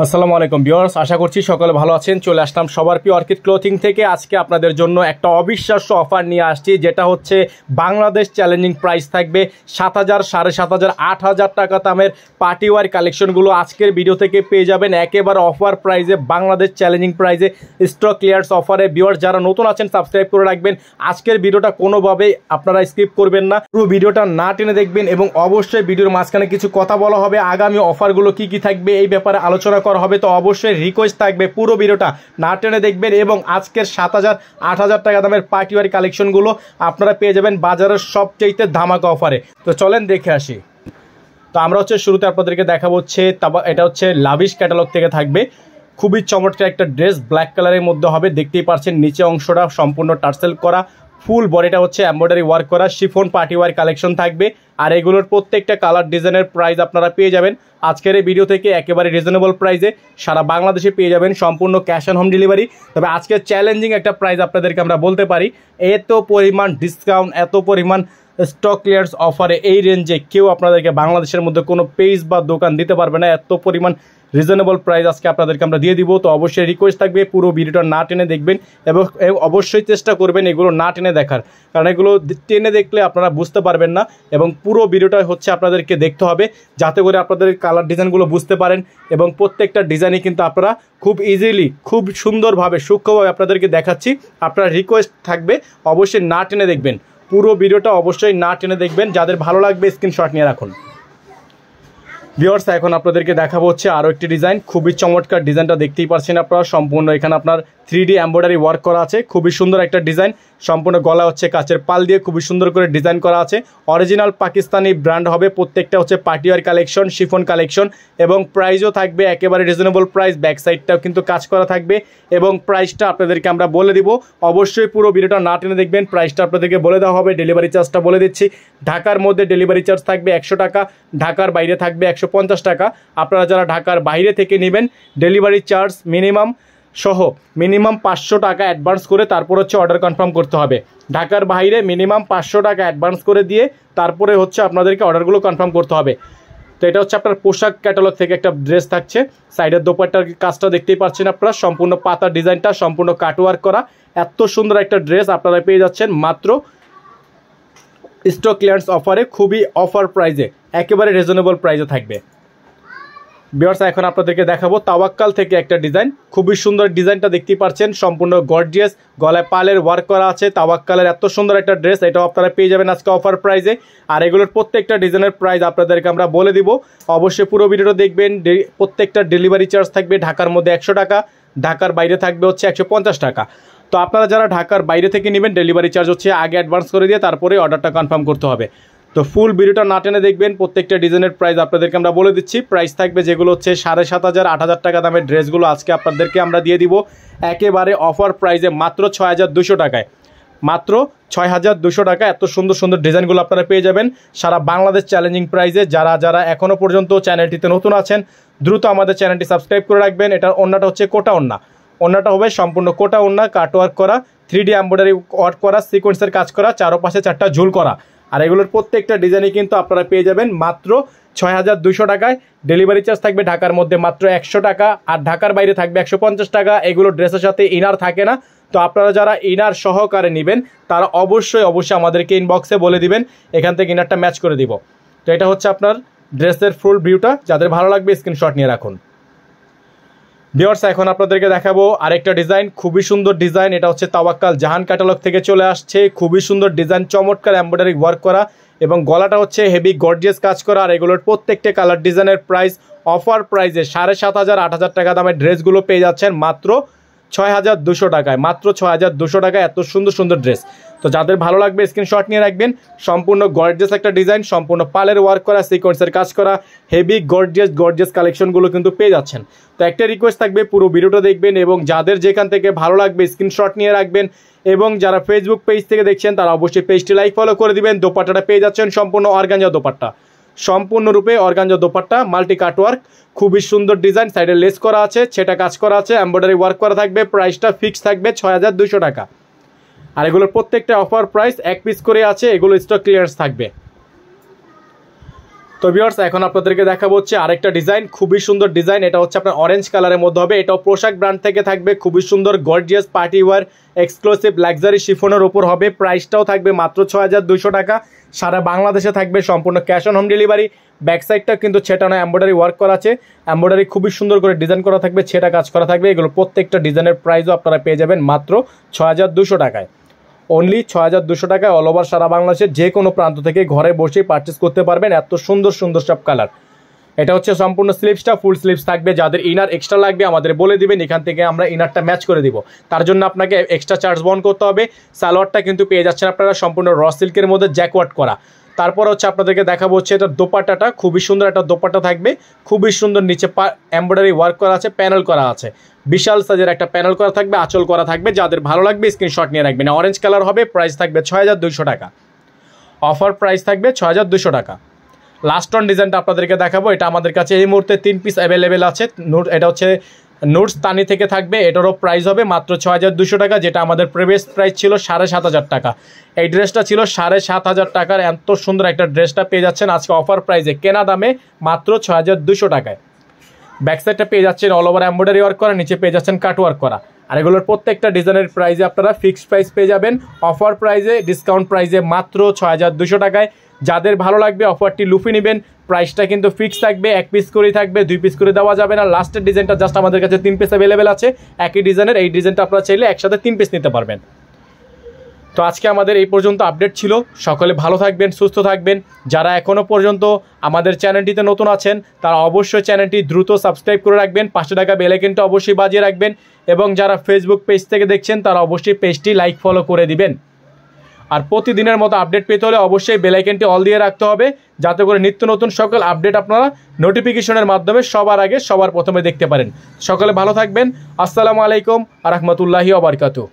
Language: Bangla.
আসসালামু আলাইকুম ভিউয়ার্স, আশা করছি সকলে ভালো আছেন। চলে আসলাম সবার প্রিয় অর্কিড ক্লোথিং থেকে। আজকে আপনাদের জন্য একটা অবিশ্বাস্য অফার নিয়ে আসছি, যেটা হচ্ছে বাংলাদেশ চ্যালেঞ্জিং প্রাইস থাকবে 7,000, 7,500, 8,000 টাকা দামের পার্টিওয়ার কালেকশনগুলো আজকের ভিডিও থেকে পেয়ে যাবেন একেবারে অফার প্রাইসে, বাংলাদেশ চ্যালেঞ্জিং প্রাইসে, স্টক ক্লিয়ার্স অফারে। ভিউয়ার্স যারা নতুন আছেন সাবস্ক্রাইব করে রাখবেন। আজকের ভিডিওটা কোনোভাবেই আপনারা স্কিপ করবেন না, পুরো ভিডিওটা না টেনে দেখবেন এবং অবশ্যই ভিডিওর মাঝখানে কিছু কথা বলা হবে, আগামী অফারগুলো কি কি থাকবে এই ব্যাপারে আলোচনা করা হবে। তো অবশ্যই রিকোয়েস্ট থাকবে পুরো ভিডিওটা না টেনে দেখবেন এবং আজকের 7,000, 8,000 টাকা দামের পার্টিওয়ার কালেকশনগুলো আপনারা পেয়ে যাবেন বাজারের সবচেয়ে ধামাকা অফারে। তো চলেন দেখে আসি। তো আমরা শুরুতে আপনাদেরকে দেখাবো এটা হচ্ছে লাভিশ ক্যাটালগ থেকে থাকবে। খুবই চমৎকার একটা ড্রেস, ব্ল্যাক কালারের মধ্যে হবে। দেখতেই পাচ্ছেন নিচে অংশটা সম্পূর্ণ টার্সেল করা, ফুল বডিটা হচ্ছে এমব্রয়ডারি ওয়ার্ক করা, শিফন পার্টিওয়ার কালেকশন থাকবে। আর এগুলোর প্রত্যেকটা কালার ডিজাইনের প্রাইস আপনারা পেয়ে যাবেন আজকের এই ভিডিও থেকে একেবারে রিজনেবল প্রাইসে। সারা বাংলাদেশে পেয়ে যাবেন সম্পূর্ণ ক্যাশ অন হোম ডেলিভারি। তবে আজকে চ্যালেঞ্জিং একটা প্রাইস আপনাদেরকে আমরা বলতে পারি, এত পরিমাণ ডিসকাউন্ট, এত পরিমাণ স্টক ক্লিয়ার্স অফারে এই রেঞ্জে কেউ আপনাদেরকে বাংলাদেশের মধ্যে কোনো পেজ বা দোকান দিতে পারবে না। এত পরিমাণ রিজনেবল প্রাইস আজকে আপনাদেরকে আমরা দিয়ে দিব। তো অবশ্যই রিকোয়েস্ট থাকবে পুরো ভিডিওটা না টেনে দেখবেন এবং অবশ্যই চেষ্টা করবেন এগুলো না টেনে দেখার, কারণ এগুলো টেনে দেখলে আপনারা বুঝতে পারবেন না এবং পুরো ভিডিওটা আপনাদেরকে দেখতে হবে যাতে করে আপনাদের কালার ডিজাইনগুলো বুঝতে পারেন এবং প্রত্যেকটা ডিজাইনই কিন্তু আপনারা খুব ইজিলি, খুব সুন্দরভাবে, সূক্ষ্মভাবে আপনাদেরকে দেখাচ্ছি। আপনার রিকোয়েস্ট থাকবে অবশ্যই না টেনে দেখবেন, পুরো ভিডিওটা অবশ্যই না টেনে দেখবেন। যাদের ভালো লাগবে স্ক্রিনশট নিয়ে রাখুন। ভিউয়ার্স এখন আপনাদেরকে দেখাবো আরও একটি ডিজাইন, খুবই চমৎকার ডিজাইনটা দেখতেই পাচ্ছেন আপনারা। সম্পূর্ণ এখানে আপনার 3D এমব্রয়ডারি ওয়ার্ক করা আছে, খুবই সুন্দর একটা ডিজাইন। সম্পূর্ণ গলা কাচের পাল দিয়ে খুবই সুন্দর করে ডিজাইন করা আছে। অরিজিনাল পাকিস্তানি ব্র্যান্ড হবে, প্রত্যেকটা পার্টিওয়ার কালেকশন, শিফন কালেকশন এবং প্রাইসও থাকবে একেবারে রিজনেবল প্রাইস। ব্যাক সাইডটাও কিন্তু কাজ করা থাকবে এবং প্রাইসটা আপনাদেরকে আমরা বলে দিব। অবশ্যই পুরো ভিডিওটা না টেনে দেখবেন। প্রাইসটা আপনাদেরকে বলে দেওয়া হবে। ডেলিভারি চার্জটা বলে দিচ্ছি, ঢাকার মধ্যে ডেলিভারি চার্জ থাকবে 100 টাকা, ঢাকার বাইরে থাকবে 150 টাকা। আপনারা যারা ঢাকার বাইরে থেকে নেবেন ডেলিভারি চার্জ মিনিমাম 500 টাকা অ্যাডভান্স করে তারপর অর্ডার কনফার্ম করতে হবে। ঢাকার বাইরে মিনিমাম 500 টাকা অ্যাডভান্স করে দিয়ে তারপরে আপনাদেরকে অর্ডারগুলো কনফার্ম করতে হবে। তো এটা আপনার পোশাক ক্যাটালগ থেকে একটা ড্রেস থাকছে। সাইডের দোপাট্টার কাজটা দেখতেই পাচ্ছেন আপনারা, সম্পূর্ণ পাতা ডিজাইনটা সম্পূর্ণ কাটওয়ার্ক করা। এত সুন্দর একটা ড্রেস আপনারা পেয়ে যাচ্ছেন মাত্র স্টক ক্লিয়ারেন্স অফারে, খুবই অফার প্রাইজে, একেবারে রিজনেবল প্রাইজে থাকবে। ভিউয়ার্স এখন আপনাদেরকে দেখাবো তাওয়াক্কাল থেকে একটা ডিজাইন, খুবই সুন্দর ডিজাইনটা দেখতেই পাচ্ছেন, সম্পূর্ণ গর্জিয়াস, গলায় পালের ওয়ার্ক করা আছে। তাওয়াক্কালের এত সুন্দর একটা ড্রেস, এটাও আপনারা পেয়ে যাবেন আজকে অফার প্রাইজে। আর এগুলোর প্রত্যেকটা ডিজাইনের প্রাইস আপনাদেরকে আমরা বলে দিব। অবশ্যই পুরো ভিডিওটা দেখবেন। প্রত্যেকটা ডেলিভারি চার্জ থাকবে ঢাকার মধ্যে 100 টাকা, ঢাকার বাইরে থাকবে 150 টাকা। তো আপনারা যারা ঢাকার বাইরে থেকে নেবেন ডেলিভারি চার্জ আগে অ্যাডভান্স করে দিয়ে তারপরে অর্ডারটা কনফার্ম করতে হবে। তো ফুল ভিডিওটা না টেনে দেখবেন। প্রত্যেকটা ডিজাইনের প্রাইস আপনাদেরকে আমরা বলে দিচ্ছি। প্রাইস থাকবে যেগুলো 7,500, 8,000 টাকা দামের ড্রেসগুলো আজকে আপনাদেরকে আমরা দিয়ে দিব একেবারে অফার প্রাইসে মাত্র 6,200 টাকায়, মাত্র 6,200 টাকা। এত সুন্দর সুন্দর ডিজাইনগুলো আপনারা পেয়ে যাবেন সারা বাংলাদেশ চ্যালেঞ্জিং প্রাইসে। যারা এখনও পর্যন্ত চ্যানেলটিতে নতুন আছেন দ্রুত আমাদের চ্যানেলটি সাবস্ক্রাইব করে রাখবেন। এটার ওন্নাটা কোটা ওন্না, ওন্নাটা হবে সম্পূর্ণ কোটা ওন্না, কাটওয়ার্ক করা, 3D এমব্রয়ডারি ওয়ার্ক করা, সিকোয়েন্সের কাজ করা, চারপাশে 4টা ঝুল করা। আর এগুলোর প্রত্যেকটা ডিজাইনই কিন্তু আপনারা পেয়ে যাবেন মাত্র 6,200 টাকায়। ডেলিভারি চার্জ থাকবে ঢাকার মধ্যে মাত্র 100 টাকা আর ঢাকার বাইরে থাকবে 150 টাকা। এগুলো ড্রেসের সাথে ইনার থাকে না। তো আপনারা যারা ইনার সহকারে নেবেন তারা অবশ্যই আমাদেরকে ইনবক্সে বলে দিবেন, এখান থেকে ইনারটা ম্যাচ করে দিব। তো এটা আপনার ড্রেসের ফুল ভিউটা, যাদের ভালো লাগবে স্ক্রিনশট নিয়ে রাখুন। ভিউয়ার্স এখন আপনাদেরকে দেখাবো আরেকটা ডিজাইন, খুবই সুন্দর ডিজাইন। এটা তাওয়াক্কাল জাহান ক্যাটালগ থেকে চলে আসছে। খুবই সুন্দর ডিজাইন, চমৎকার এমব্রয়ডারি ওয়ার্ক করা এবং গলাটা হেভি গর্জিয়াস কাজ করা। আর এগুলোর প্রত্যেকটা কালার ডিজাইনের প্রাইস অফার প্রাইসে 7,500, 8,000 টাকা দামের ড্রেসগুলো পেয়ে যাচ্ছেন মাত্র 6,200 টাকায়, মাত্র 6,200 টাকায়। এত সুন্দর সুন্দর ড্রেস। তো যাদের ভালো লাগবে স্ক্রিনশট নিয়ে রাখবেন। সম্পূর্ণ গর্জিয়াস একটা ডিজাইন, সম্পূর্ণ পালের ওয়ার্ক করা, সিকোয়েন্সের কাজ করা, হেভি গর্জিয়াস কালেকশনগুলো কিন্তু পেয়ে যাচ্ছেন। তো একটা রিকোয়েস্ট থাকবে পুরো ভিডিওটা দেখবেন এবং যাদের যেখান থেকে ভালো লাগবে স্ক্রিনশট নিয়ে রাখবেন এবং যারা ফেসবুক পেজ থেকে দেখছেন তারা অবশ্যই পেজটি লাইক ফলো করে দিবেন। দোপাট্টাটা পেয়ে যাচ্ছেন সম্পূর্ণ অর্গানজা দোপাট্টা, সম্পূর্ণরূপে অর্গানজা দোপাট্টা, মাল্টি কাটওয়ার্ক, খুবই সুন্দর ডিজাইন। সাইডে লেস করা আছে, সেটা কাজ করা আছে, এমব্রয়ডারি ওয়ার্ক করা থাকবে। প্রাইসটা ফিক্স থাকবে 6,200 টাকা। আর এগুলোর প্রত্যেকটা অফার প্রাইস 1 পিস করে আছে, এগুলো স্টক ক্লিয়ারেন্স থাকবে। তো তো ভিউয়ার্স এখন আপনাদেরকে দেখাবো হচ্ছে আরেকটা ডিজাইন, খুবই সুন্দর ডিজাইন। এটা হচ্ছে আপনার অরেঞ্জ কালারের মধ্যে হবে। এটাও পোশাক ব্র্যান্ড থেকে থাকবে, খুবই সুন্দর gorgeous party wear exclusive luxury শিফনের উপর হবে। প্রাইসটাও থাকবে মাত্র 6200 টাকা। সারা বাংলাদেশে থাকবে সম্পূর্ণ cash on home delivery. Back সাইডটা কিন্তু ছেটানো এমব্রয়ডারি ওয়ার্ক করা আছে, এমব্রয়ডারি খুবই সুন্দর করে ডিজাইন করা থাকবে, ছেটা কাজ করা থাকবে। এগুলো প্রত্যেকটা ডিজাইনের প্রাইসও আপনারা পেয়ে যাবেন মাত্র 6200 টাকায়। অনলি 6200 টাকায় অল ওভার সারা বাংলাদেশের যে কোনো প্রান্ত থেকে ঘরে বসেই পারচেস করতে পারবেন। এত সুন্দর সুন্দর সব কালার। এটা হচ্ছে সম্পূর্ণ স্লিভসটা, ফুল স্লিভস থাকবে। যাদের ইনার এক্সট্রা লাগবে আমাদের বলে দিবেন, এখান থেকে আমরা ইনারটা ম্যাচ করে দিব। তার জন্য আপনাকে এক্সট্রা চার্জ বহন করতে হবে। সালোয়ারটা কিন্তু পেয়ে যাচ্ছেন আপনারা সম্পূর্ণ র সিল্কের মধ্যে জ্যাকওয়ার্ক করা। তারপর হচ্ছে আপনাদেরকে দেখাবো হচ্ছে এটা দোপাট্টাটা, খুবই সুন্দর একটা দোপাট্টা থাকবে, খুবই সুন্দর। নিচে এমব্রয়ডারি ওয়ার্ক করা আছে, প্যানেল করা আছে, বিশাল সাইজের একটা প্যানেল করা থাকবে, আঁচল করা থাকবে। যাদের ভালো লাগবে স্ক্রিনশট নিয়ে রাখবেন। অরেঞ্জ কালার হবে, প্রাইস থাকবে 6200 টাকা। অফার প্রাইস থাকবে 6200 টাকা। লাস্ট অন ডিজাইনটা আপনাদেরকে দেখাবো। এটা আমাদের কাছে এই মুহূর্তে 3 পিস অ্যাভেলেবেল আছে। এটা হচ্ছে নোটস তানি থেকে থাকবে। এটারও প্রাইস হবে মাত্র 6200 টাকা, যেটা আমাদের প্রিভিয়াস প্রাইস ছিল 7500 টাকা। এই ড্রেসটা ছিল 7500 টাকার। এত সুন্দর একটা ড্রেসটা পেয়ে যাচ্ছেন আজকে অফার প্রাইসে, কেনা দামে মাত্র 6200 টাকায়। ব্যাক সাইডটা পেয়ে যাচ্ছেন অল ওভার এমব্রয়ডারি ওয়ার্ক করা, নিচে পেয়ে যাচ্ছেন কাট ওয়ার্ক করা। আর এগুলোর প্রত্যেকটা ডিজাইনের প্রাইসে আপনারা ফিক্সড প্রাইস পেয়ে যাবেন। অফার প্রাইসে, ডিসকাউন্ট প্রাইসে মাত্র 6200 টাকায়। যাদের ভালো লাগবে অফারটি লুফে নেবেন। প্রাইসটা কিন্তু ফিক্স থাকবে, 1 পিস করেই থাকবে, 2 পিস করে দেওয়া যাবে না। লাস্টের ডিজাইনটা জাস্ট আমাদের কাছে 3 পিস অ্যাভেলেবেল আছে একই ডিজাইনের। এই ডিজাইনটা আপনারা চাইলে একসাথে 3 পিস নিতে পারবেন। তো আজকে আমাদের এই পর্যন্ত আপডেট ছিল। সকলে ভালো থাকবেন, সুস্থ থাকবেন। যারা এখনও পর্যন্ত আমাদের চ্যানেলটিতে নতুন আছেন তারা অবশ্যই চ্যানেলটি দ্রুত সাবস্ক্রাইব করে রাখবেন, 500 টাকা বেল আইকনটা অবশ্যই বাজিয়ে রাখবেন। এবং যারা ফেসবুক পেজ থেকে দেখছেন তারা অবশ্যই পেজটি লাইক ফলো করে দিবেন। আর প্রতিদিনের মতো আপডেট পেতে হলে অবশ্যই বেল আইকনটি অল দিয়ে রাখতে হবে, যাতে করে নিত্য নতুন সকল আপডেট আপনারা নোটিফিকেশনের মাধ্যমে সবার আগে সবার প্রথমে দেখতে পারেন। সকলে ভালো থাকবেন। আসসালামু আলাইকুম ওয়া রাহমাতুল্লাহি ওয়া বারাকাতুহু।